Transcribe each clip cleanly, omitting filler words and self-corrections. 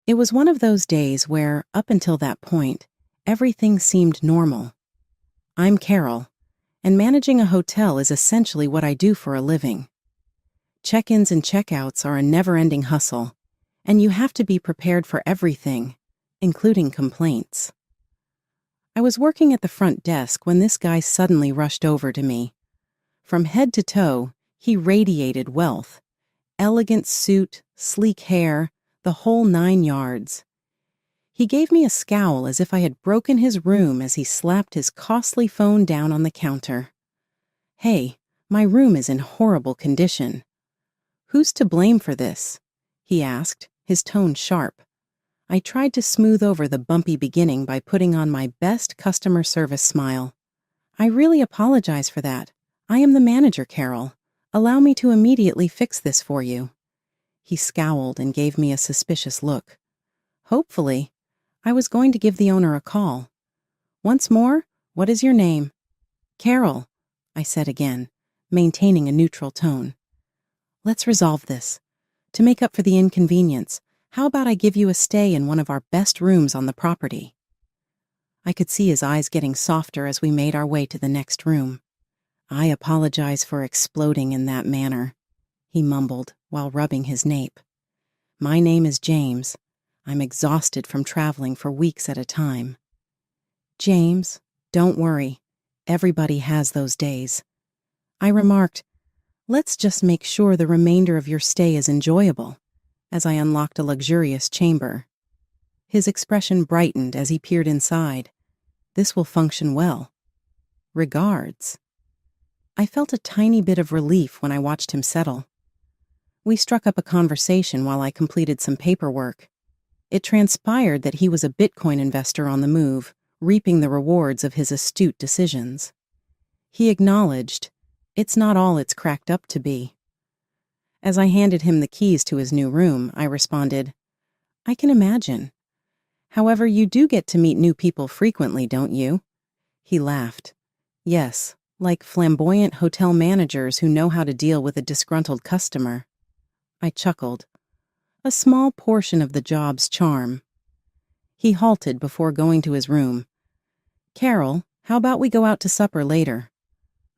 It was one of those days where, up until that point, everything seemed normal. I'm Carol, and managing a hotel is essentially what I do for a living. Check-ins and check-outs are a never-ending hustle, and you have to be prepared for everything, including complaints. I was working at the front desk when this guy suddenly rushed over to me. From head to toe, he radiated wealth. Elegant suit, sleek hair, the whole 9 yards. He gave me a scowl as if I had broken his room as he slapped his costly phone down on the counter. "Hey, my room is in horrible condition. Who's to blame for this?" he asked, his tone sharp. I tried to smooth over the bumpy beginning by putting on my best customer service smile. "I really apologize for that. I am the manager, Carol. Allow me to immediately fix this for you." He scowled and gave me a suspicious look. Hopefully, I was going to give the owner a call. "Once more, what is your name?" "Carol," I said again, maintaining a neutral tone. "Let's resolve this. To make up for the inconvenience, how about I give you a stay in one of our best rooms on the property?" I could see his eyes getting softer as we made our way to the next room. "I apologize for exploding in that manner," he mumbled while rubbing his nape. "My name is James. I'm exhausted from traveling for weeks at a time." "James, don't worry. Everybody has those days." I remarked, "Let's just make sure the remainder of your stay is enjoyable," as I unlocked a luxurious chamber. His expression brightened as he peered inside. "This will function well. Regards." I felt a tiny bit of relief when I watched him settle. We struck up a conversation while I completed some paperwork. It transpired that he was a Bitcoin investor on the move, reaping the rewards of his astute decisions. He acknowledged, "It's not all it's cracked up to be." As I handed him the keys to his new room, I responded, "I can imagine. However, you do get to meet new people frequently, don't you?" He laughed. "Yes, like flamboyant hotel managers who know how to deal with a disgruntled customer." I chuckled. A small portion of the job's charm. He halted before going to his room. "Carol, how about we go out to supper later?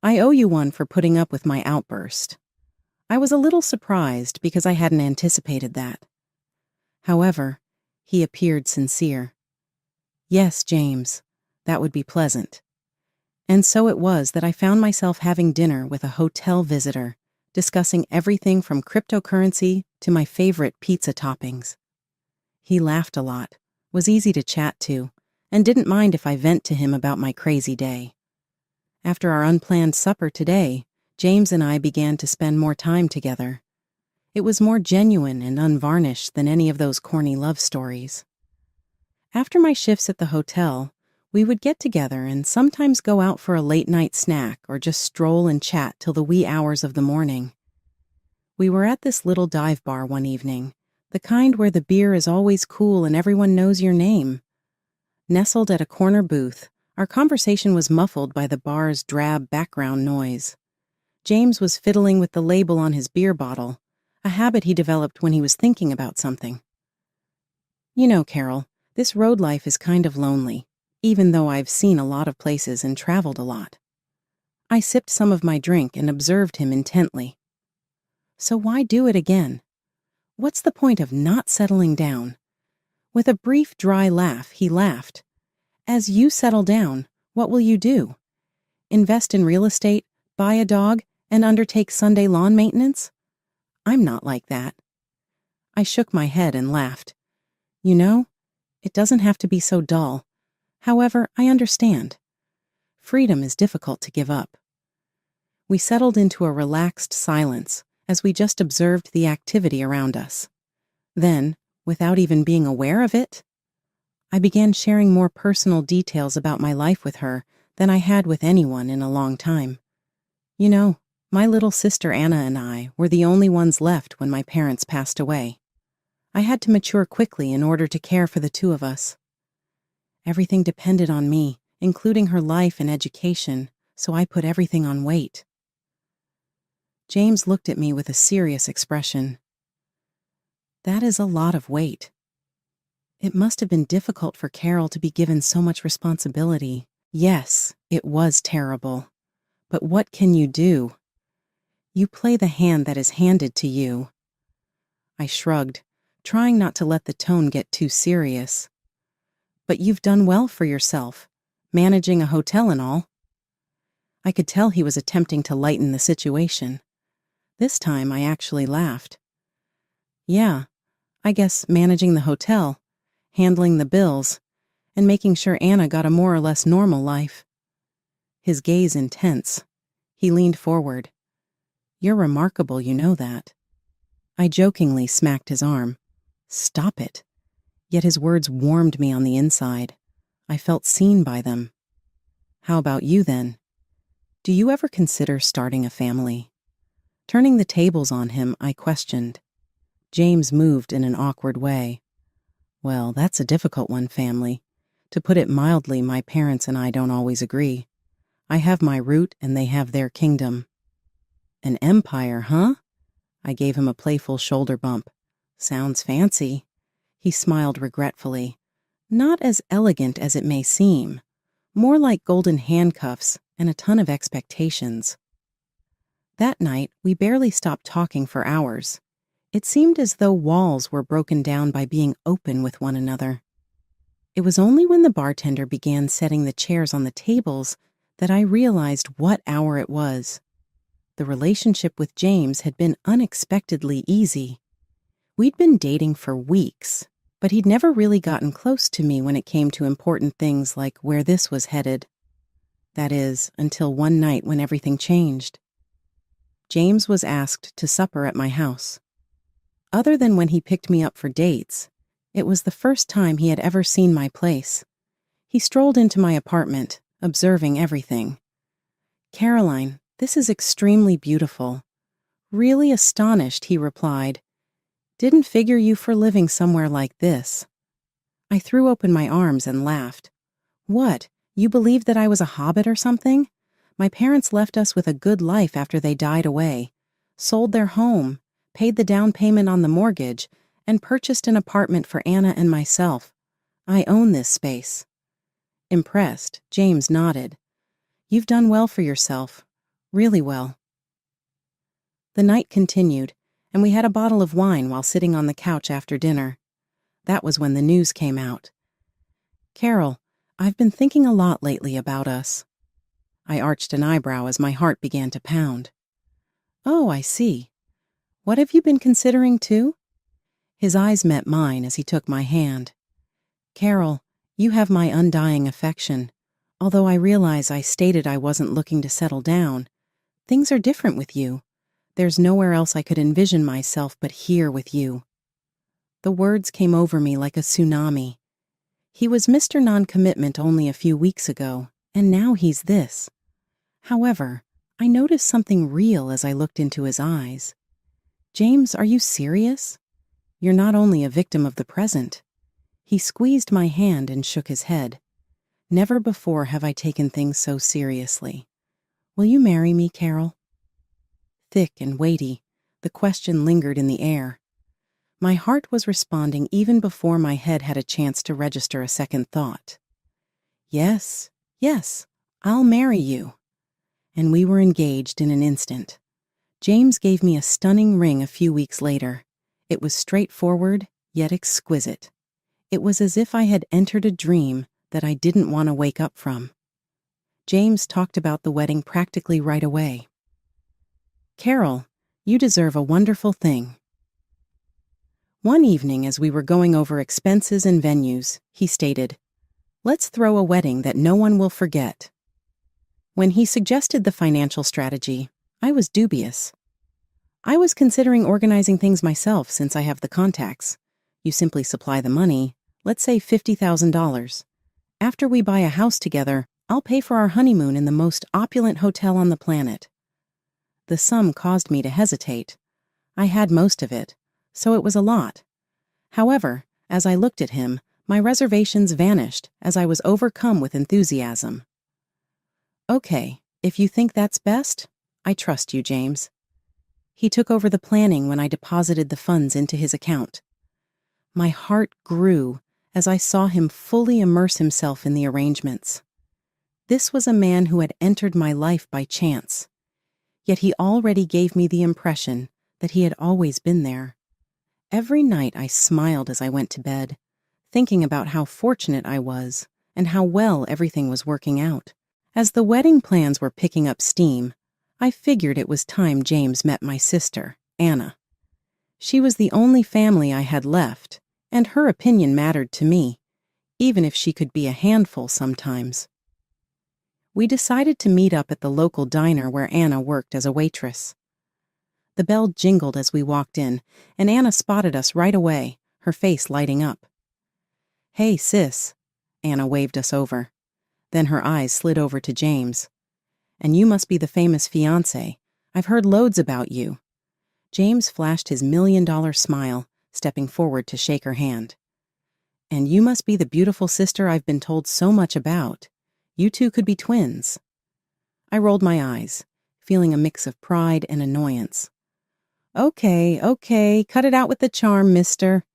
I owe you one for putting up with my outburst." I was a little surprised because I hadn't anticipated that. However, he appeared sincere. "Yes, James, that would be pleasant." And so it was that I found myself having dinner with a hotel visitor, discussing everything from cryptocurrency to my favorite pizza toppings. He laughed a lot, was easy to chat to, and didn't mind if I vent to him about my crazy day. After our unplanned supper today, James and I began to spend more time together. It was more genuine and unvarnished than any of those corny love stories. After my shifts at the hotel, we would get together and sometimes go out for a late-night snack or just stroll and chat till the wee hours of the morning. We were at this little dive bar one evening, the kind where the beer is always cool and everyone knows your name. Nestled at a corner booth, our conversation was muffled by the bar's drab background noise. James was fiddling with the label on his beer bottle, a habit he developed when he was thinking about something. "You know, Carol, this road life is kind of lonely, even though I've seen a lot of places and traveled a lot." I sipped some of my drink and observed him intently. "So why do it again? What's the point of not settling down?" With a brief, dry laugh, he laughed. "As you settle down, what will you do? Invest in real estate, buy a dog, and undertake Sunday lawn maintenance? I'm not like that." I shook my head and laughed. "You know, it doesn't have to be so dull. However, I understand. Freedom is difficult to give up." We settled into a relaxed silence as we just observed the activity around us. Then, without even being aware of it, I began sharing more personal details about my life with her than I had with anyone in a long time. "You know, my little sister Anna and I were the only ones left when my parents passed away. I had to mature quickly in order to care for the two of us. Everything depended on me, including her life and education, so I put everything on wait." James looked at me with a serious expression. "That is a lot of weight." It must have been difficult for Carol to be given so much responsibility. Yes, it was terrible. But what can you do? You play the hand that is handed to you. I shrugged, trying not to let the tone get too serious. But you've done well for yourself, managing a hotel and all. I could tell he was attempting to lighten the situation. This time I actually laughed. Yeah, I guess managing the hotel, handling the bills, and making sure Anna got a more or less normal life. His gaze intense. He leaned forward. You're remarkable, you know that. I jokingly smacked his arm. Stop it. Yet his words warmed me on the inside. I felt seen by them. How about you then? Do you ever consider starting a family? Turning the tables on him, I questioned. James moved in an awkward way. Well, that's a difficult one, family. To put it mildly, my parents and I don't always agree. I have my root and they have their kingdom. An empire, huh? I gave him a playful shoulder bump. Sounds fancy. He smiled regretfully. Not as elegant as it may seem. More like golden handcuffs and a ton of expectations. That night, we barely stopped talking for hours. It seemed as though walls were broken down by being open with one another. It was only when the bartender began setting the chairs on the tables that I realized what hour it was. The relationship with James had been unexpectedly easy. We'd been dating for weeks, but he'd never really gotten close to me when it came to important things like where this was headed. That is, until one night when everything changed. James was asked to supper at my house. Other than when he picked me up for dates, it was the first time he had ever seen my place. He strolled into my apartment, observing everything. Caroline, this is extremely beautiful. Really astonished, he replied. Didn't figure you for living somewhere like this. I threw open my arms and laughed. What, you believed that I was a hobbit or something? My parents left us with a good life after they died away, sold their home, paid the down payment on the mortgage, and purchased an apartment for Anna and myself. I own this space. Impressed, James nodded. You've done well for yourself. Really well. The night continued, and we had a bottle of wine while sitting on the couch after dinner. That was when the news came out. Carol, I've been thinking a lot lately about us. I arched an eyebrow as my heart began to pound. Oh, I see. What have you been considering too? His eyes met mine as he took my hand. Carol, you have my undying affection. Although I realize I stated I wasn't looking to settle down, things are different with you. There's nowhere else I could envision myself but here with you. The words came over me like a tsunami. He was Mr. Non-Commitment only a few weeks ago, and now he's this. However, I noticed something real as I looked into his eyes. James, are you serious? You're not only a victim of the present. He squeezed my hand and shook his head. Never before have I taken things so seriously. Will you marry me, Carol? Thick and weighty, the question lingered in the air. My heart was responding even before my head had a chance to register a second thought. Yes, I'll marry you. And we were engaged in an instant. James gave me a stunning ring a few weeks later. It was straightforward, yet exquisite. It was as if I had entered a dream that I didn't want to wake up from. James talked about the wedding practically right away. Carol, you deserve a wonderful thing. One evening, as we were going over expenses and venues, he stated, Let's throw a wedding that no one will forget. When he suggested the financial strategy, I was dubious. I was considering organizing things myself since I have the contacts. You simply supply the money, let's say $50,000. After we buy a house together, I'll pay for our honeymoon in the most opulent hotel on the planet. The sum caused me to hesitate. I had most of it, so it was a lot. However, as I looked at him, my reservations vanished as I was overcome with enthusiasm. Okay, if you think that's best, I trust you, James. He took over the planning when I deposited the funds into his account. My heart grew as I saw him fully immerse himself in the arrangements. This was a man who had entered my life by chance, yet he already gave me the impression that he had always been there. Every night I smiled as I went to bed, thinking about how fortunate I was and how well everything was working out. As the wedding plans were picking up steam, I figured it was time James met my sister, Anna. She was the only family I had left, and her opinion mattered to me, even if she could be a handful sometimes. We decided to meet up at the local diner where Anna worked as a waitress. The bell jingled as we walked in, and Anna spotted us right away, her face lighting up. "Hey, sis," Anna waved us over. Then her eyes slid over to James. "And you must be the famous fiancé. I've heard loads about you." James flashed his $1,000,000 smile, stepping forward to shake her hand. "And you must be the beautiful sister I've been told so much about. You two could be twins." I rolled my eyes, feeling a mix of pride and annoyance. Okay, cut it out with the charm, mister."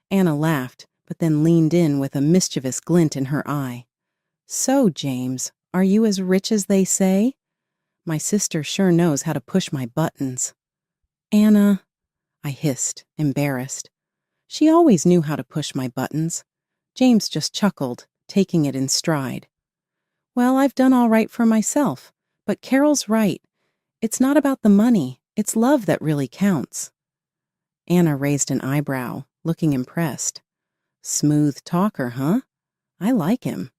Anna laughed, but then leaned in with a mischievous glint in her eye. "So, James, are you as rich as they say? My sister sure knows how to push my buttons." "Anna," I hissed, embarrassed. She always knew how to push my buttons. James just chuckled, taking it in stride. "Well, I've done all right for myself, but Carol's right. It's not about the money, it's love that really counts." Anna raised an eyebrow, looking impressed. "Smooth talker, huh? I like him."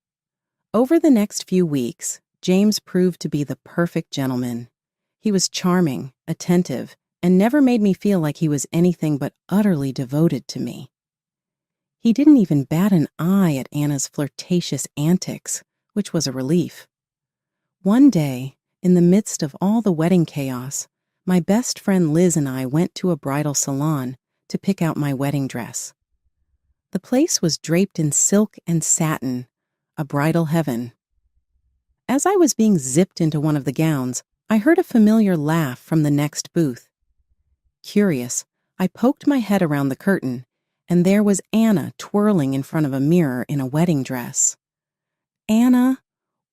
Over the next few weeks, James proved to be the perfect gentleman. He was charming, attentive, and never made me feel like he was anything but utterly devoted to me. He didn't even bat an eye at Anna's flirtatious antics, which was a relief. One day, in the midst of all the wedding chaos, my best friend Liz and I went to a bridal salon to pick out my wedding dress. The place was draped in silk and satin, a bridal heaven. As I was being zipped into one of the gowns, I heard a familiar laugh from the next booth. Curious, I poked my head around the curtain, and there was Anna twirling in front of a mirror in a wedding dress. "Anna,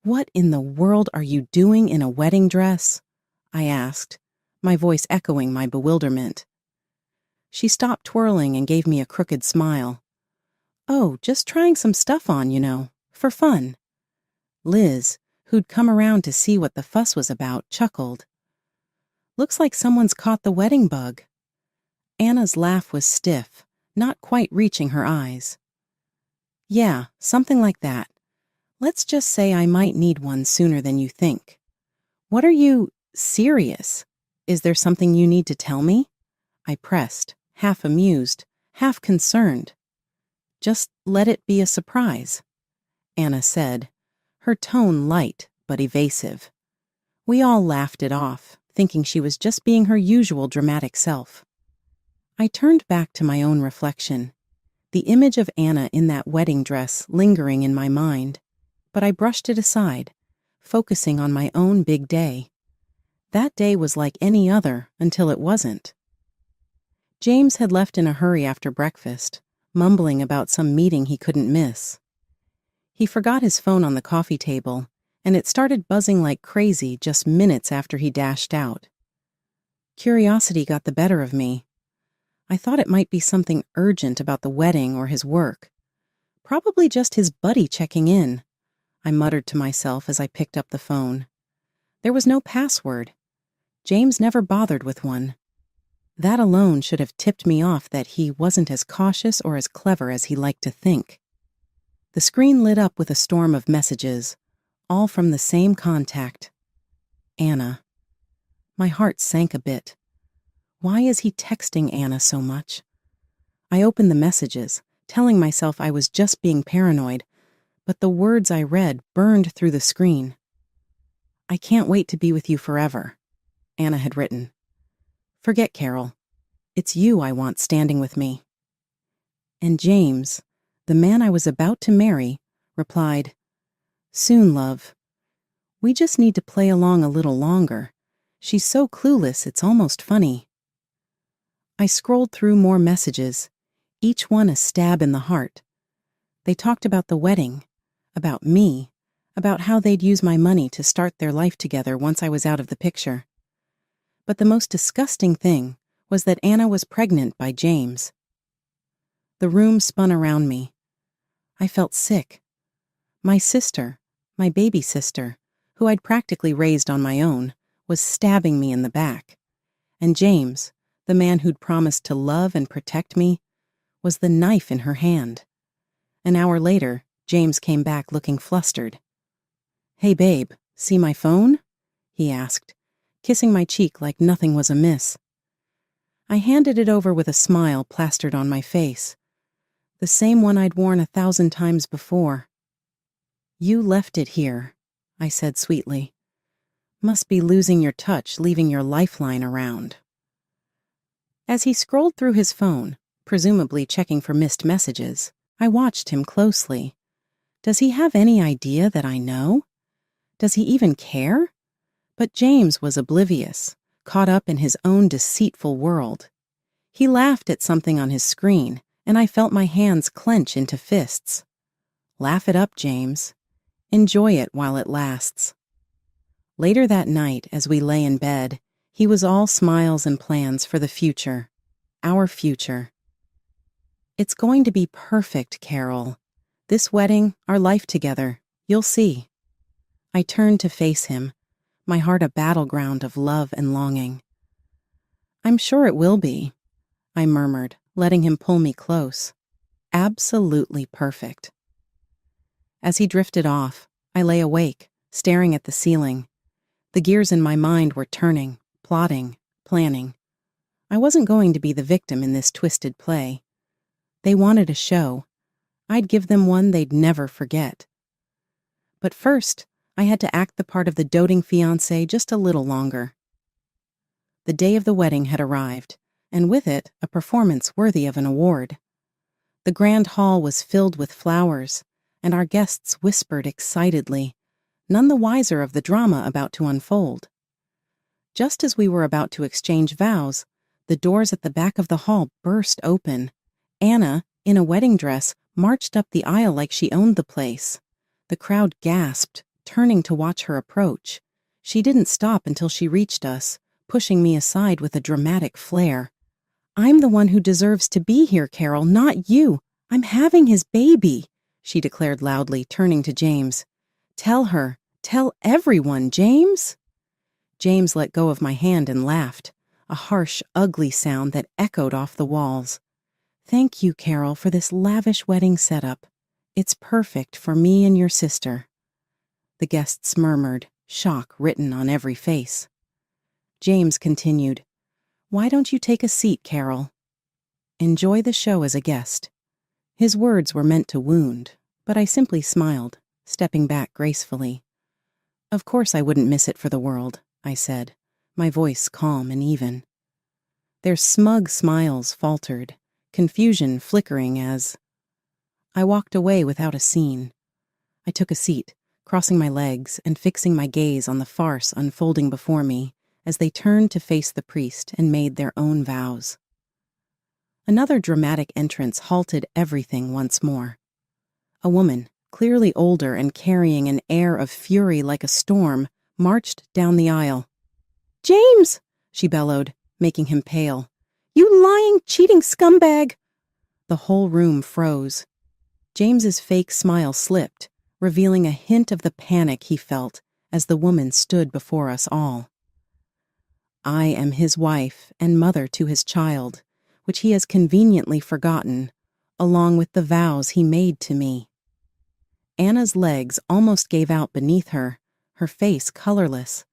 what in the world are you doing in a wedding dress?" I asked, my voice echoing my bewilderment. She stopped twirling and gave me a crooked smile. "Oh, just trying some stuff on, for fun." Liz, who'd come around to see what the fuss was about, chuckled. "Looks like someone's caught the wedding bug." Anna's laugh was stiff, not quite reaching her eyes. "Yeah, something like that. Let's just say I might need one sooner than you think. What are you, serious? Is there something you need to tell me?" I pressed, half amused, half concerned. "Just let it be a surprise," Anna said, her tone light but evasive. We all laughed it off, thinking she was just being her usual dramatic self. I turned back to my own reflection, the image of Anna in that wedding dress lingering in my mind, but I brushed it aside, focusing on my own big day. That day was like any other until it wasn't. James had left in a hurry after breakfast, mumbling about some meeting he couldn't miss. He forgot his phone on the coffee table, and it started buzzing like crazy just minutes after he dashed out. Curiosity got the better of me. I thought it might be something urgent about the wedding or his work. Probably just his buddy checking in, I muttered to myself as I picked up the phone. There was no password. James never bothered with one. That alone should have tipped me off that he wasn't as cautious or as clever as he liked to think. The screen lit up with a storm of messages, all from the same contact. Anna. My heart sank a bit. Why is he texting Anna so much? I opened the messages, telling myself I was just being paranoid, but the words I read burned through the screen. "I can't wait to be with you forever," Anna had written. "Forget Carol. It's you I want standing with me." And James, the man I was about to marry, replied, "Soon, love. We just need to play along a little longer. She's so clueless it's almost funny." I scrolled through more messages, each one a stab in the heart. They talked about the wedding, about me, about how they'd use my money to start their life together once I was out of the picture. But the most disgusting thing was that Anna was pregnant by James. The room spun around me. I felt sick. My sister, my baby sister, who I'd practically raised on my own, was stabbing me in the back. And James, the man who'd promised to love and protect me, was the knife in her hand. An hour later, James came back looking flustered. "Hey, babe, see my phone?" he asked, kissing my cheek like nothing was amiss. I handed it over with a smile plastered on my face, the same one I'd worn 1,000 times before. "You left it here," I said sweetly. "Must be losing your touch, leaving your lifeline around." As he scrolled through his phone, presumably checking for missed messages, I watched him closely. Does he have any idea that I know? Does he even care? But James was oblivious, caught up in his own deceitful world. He laughed at something on his screen, and I felt my hands clench into fists. Laugh it up, James. Enjoy it while it lasts. Later that night, as we lay in bed, he was all smiles and plans for the future. Our future. "It's going to be perfect, Carol. This wedding, our life together. You'll see." I turned to face him, my heart a battleground of love and longing. "I'm sure it will be," I murmured, letting him pull me close. "Absolutely perfect." As he drifted off, I lay awake, staring at the ceiling. The gears in my mind were turning, plotting, planning. I wasn't going to be the victim in this twisted play. They wanted a show. I'd give them one they'd never forget. But first, I had to act the part of the doting fiancé just a little longer. The day of the wedding had arrived, and with it, a performance worthy of an award. The grand hall was filled with flowers, and our guests whispered excitedly, none the wiser of the drama about to unfold. Just as we were about to exchange vows, the doors at the back of the hall burst open. Anna, in a wedding dress, marched up the aisle like she owned the place. The crowd gasped, turning to watch her approach. She didn't stop until she reached us, pushing me aside with a dramatic flair. "I'm the one who deserves to be here, Carol, not you. I'm having his baby," she declared loudly, turning to James. "Tell her, tell everyone, James." James let go of my hand and laughed, a harsh, ugly sound that echoed off the walls. "Thank you, Carol, for this lavish wedding setup. It's perfect for me and your sister." The guests murmured, shock written on every face. James continued, "Why don't you take a seat, Carol? Enjoy the show as a guest." His words were meant to wound, but I simply smiled, stepping back gracefully. "Of course I wouldn't miss it for the world," I said, my voice calm and even. Their smug smiles faltered, confusion flickering as I walked away without a scene. I took a seat, crossing my legs and fixing my gaze on the farce unfolding before me as they turned to face the priest and made their own vows. Another dramatic entrance halted everything once more. A woman, clearly older and carrying an air of fury like a storm, marched down the aisle. "James!" she bellowed, making him pale. "You lying, cheating scumbag!" The whole room froze. James's fake smile slipped, revealing a hint of the panic he felt as the woman stood before us all. "I am his wife and mother to his child, which he has conveniently forgotten, along with the vows he made to me." Anna's legs almost gave out beneath her, her face colorless.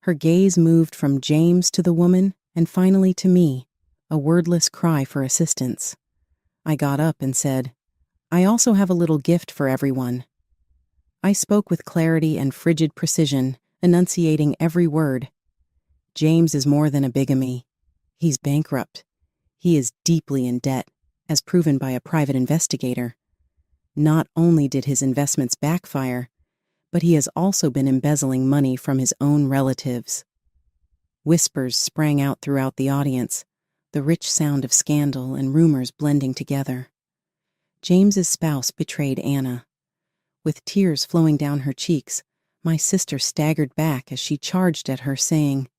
Her gaze moved from James to the woman and finally to me, a wordless cry for assistance. I got up and said, "I also have a little gift for everyone." I spoke with clarity and frigid precision, enunciating every word. James is more than a bigamy. He's bankrupt. He is deeply in debt, as proven by a private investigator. Not only did his investments backfire, but he has also been embezzling money from his own relatives. Whispers sprang out throughout the audience, the rich sound of scandal and rumors blending together. James's spouse betrayed Anna. With tears flowing down her cheeks, my sister staggered back as she charged at her, saying,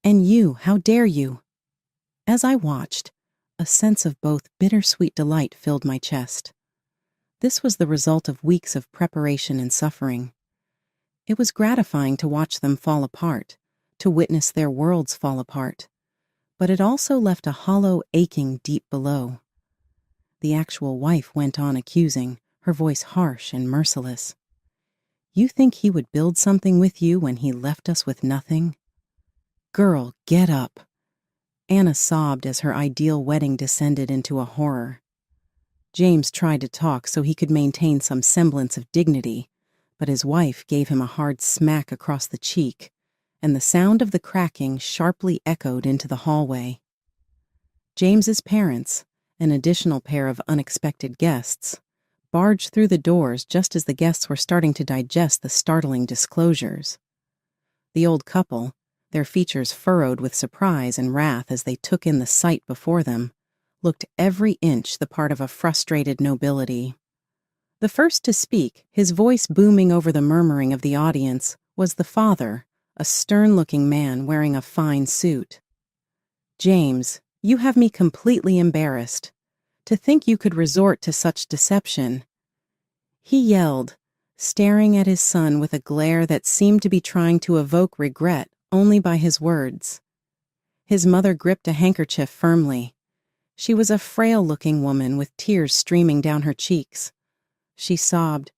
"And you, how dare you?" As I watched, a sense of both bittersweet delight filled my chest. This was the result of weeks of preparation and suffering. It was gratifying to watch them fall apart, to witness their worlds fall apart, but it also left a hollow aching deep below. The actual wife went on accusing, her voice harsh and merciless. "You think he would build something with you when he left us with nothing? Girl, get up." Anna sobbed as her ideal wedding descended into a horror. James tried to talk so he could maintain some semblance of dignity, but his wife gave him a hard smack across the cheek, and the sound of the cracking sharply echoed into the hallway. James's parents, an additional pair of unexpected guests, barged through the doors just as the guests were starting to digest the startling disclosures. The old couple, their features furrowed with surprise and wrath as they took in the sight before them, looked every inch the part of a frustrated nobility. The first to speak, his voice booming over the murmuring of the audience, was the father, a stern-looking man wearing a fine suit. "James, you have me completely embarrassed. To think you could resort to such deception," he yelled, staring at his son with a glare that seemed to be trying to evoke regret only by his words. His mother gripped a handkerchief firmly. She was a frail-looking woman with tears streaming down her cheeks. She sobbed,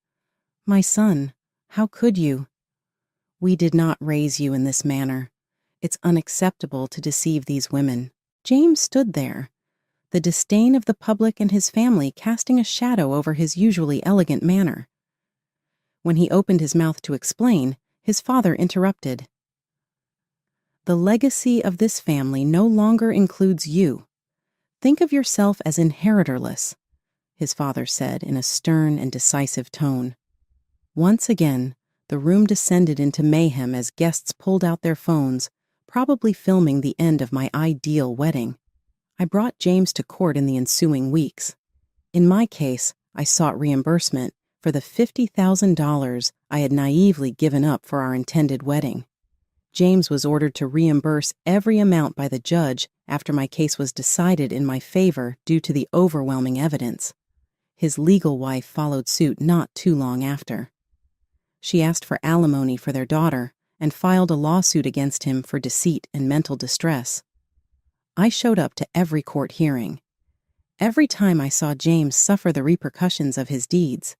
"My son, how could you? We did not raise you in this manner. It's unacceptable to deceive these women." James stood there, the disdain of the public and his family casting a shadow over his usually elegant manner. When he opened his mouth to explain, his father interrupted. "The legacy of this family no longer includes you. Think of yourself as inheritorless," his father said in a stern and decisive tone. Once again, the room descended into mayhem as guests pulled out their phones, probably filming the end of my ideal wedding. I brought James to court in the ensuing weeks. In my case, I sought reimbursement for the $50,000 I had naively given up for our intended wedding. James was ordered to reimburse every amount by the judge after my case was decided in my favor due to the overwhelming evidence. His legal wife followed suit not too long after. She asked for alimony for their daughter and filed a lawsuit against him for deceit and mental distress. I showed up to every court hearing. Every time I saw James suffer the repercussions of his deeds,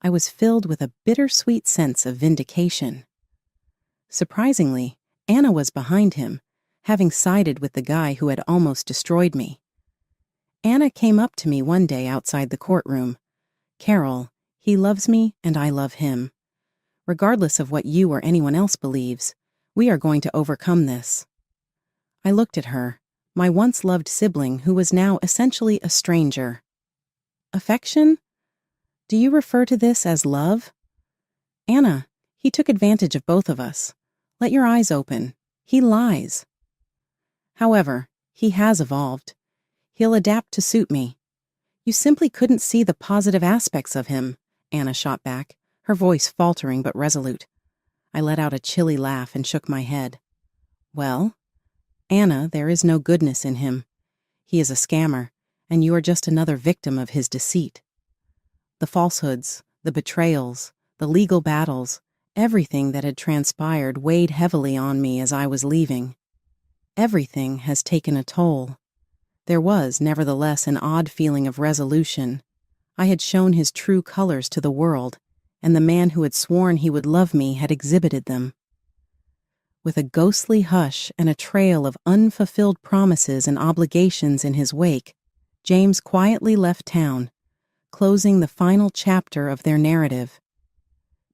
I was filled with a bittersweet sense of vindication. Surprisingly, Anna was behind him, having sided with the guy who had almost destroyed me. Anna came up to me one day outside the courtroom. "Carol, he loves me and I love him. Regardless of what you or anyone else believes, we are going to overcome this." I looked at her, my once loved sibling who was now essentially a stranger. "Affection? Do you refer to this as love?" "Anna, he took advantage of both of us. Let your eyes open. He lies." "However, he has evolved. He'll adapt to suit me." "You simply couldn't see the positive aspects of him," Anna shot back, her voice faltering but resolute. I let out a chilly laugh and shook my head. "Well, Anna, there is no goodness in him. He is a scammer, and you are just another victim of his deceit. The falsehoods, the betrayals, the legal battles, everything that had transpired weighed heavily on me as I was leaving. Everything has taken a toll. There was, nevertheless, an odd feeling of resolution. I had shown his true colors to the world, and the man who had sworn he would love me had exhibited them. With a ghostly hush and a trail of unfulfilled promises and obligations in his wake, James quietly left town, closing the final chapter of their narrative.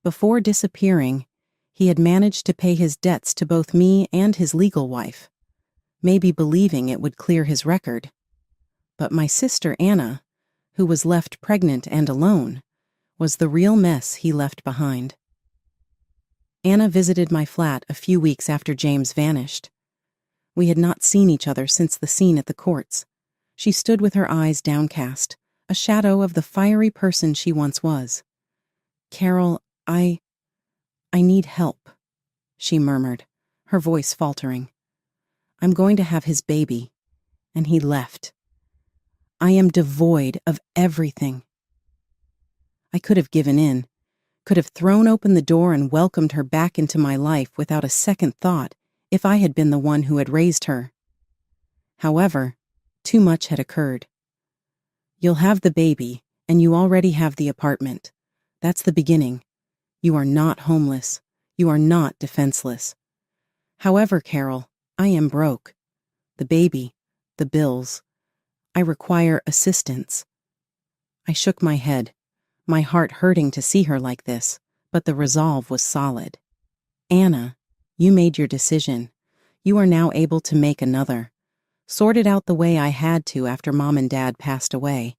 Before disappearing, he had managed to pay his debts to both me and his legal wife, maybe believing it would clear his record. But my sister Anna, who was left pregnant and alone, was the real mess he left behind. Anna visited my flat a few weeks after James vanished. We had not seen each other since the scene at the courts. She stood with her eyes downcast, a shadow of the fiery person she once was. "Carol, I need help," she murmured, her voice faltering. "I'm going to have his baby." And he left. I am devoid of everything. I could have given in, could have thrown open the door and welcomed her back into my life without a second thought if I had been the one who had raised her. However, too much had occurred. "You'll have the baby, and you already have the apartment. That's the beginning. You are not homeless. You are not defenseless. However, Carol, I am broke. The baby, the bills. I require assistance." I shook my head, my heart hurting to see her like this, but the resolve was solid. "Anna, you made your decision. You are now able to make another. Sort it out the way I had to after Mom and Dad passed away,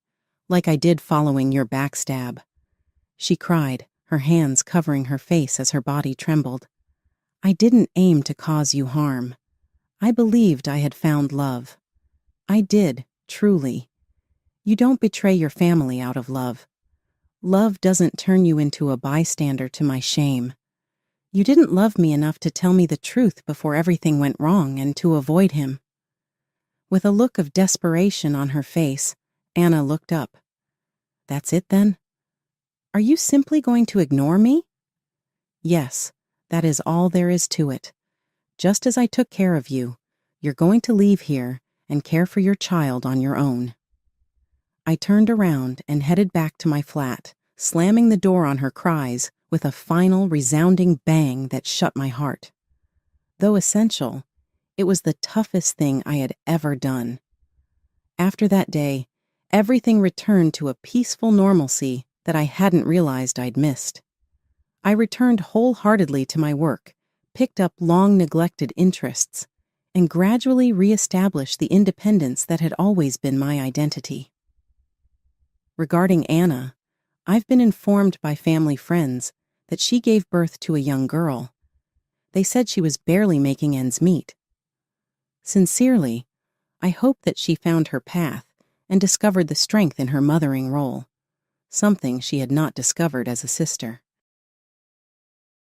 like I did following your backstab." She cried, her hands covering her face as her body trembled. "I didn't aim to cause you harm. I believed I had found love. I did, truly. You don't betray your family out of love. Love doesn't turn you into a bystander to my shame. You didn't love me enough to tell me the truth before everything went wrong and to avoid him." With a look of desperation on her face, Anna looked up. "That's it then? Are you simply going to ignore me?" "Yes, that is all there is to it. Just as I took care of you, you're going to leave here and care for your child on your own." I turned around and headed back to my flat, slamming the door on her cries with a final resounding bang that shut my heart. Though essential, it was the toughest thing I had ever done. After that day, everything returned to a peaceful normalcy that I hadn't realized I'd missed. I returned wholeheartedly to my work, picked up long-neglected interests, and gradually reestablished the independence that had always been my identity. Regarding Anna, I've been informed by family friends that she gave birth to a young girl. They said she was barely making ends meet. Sincerely, I hope that she found her path and discovered the strength in her mothering role, something she had not discovered as a sister.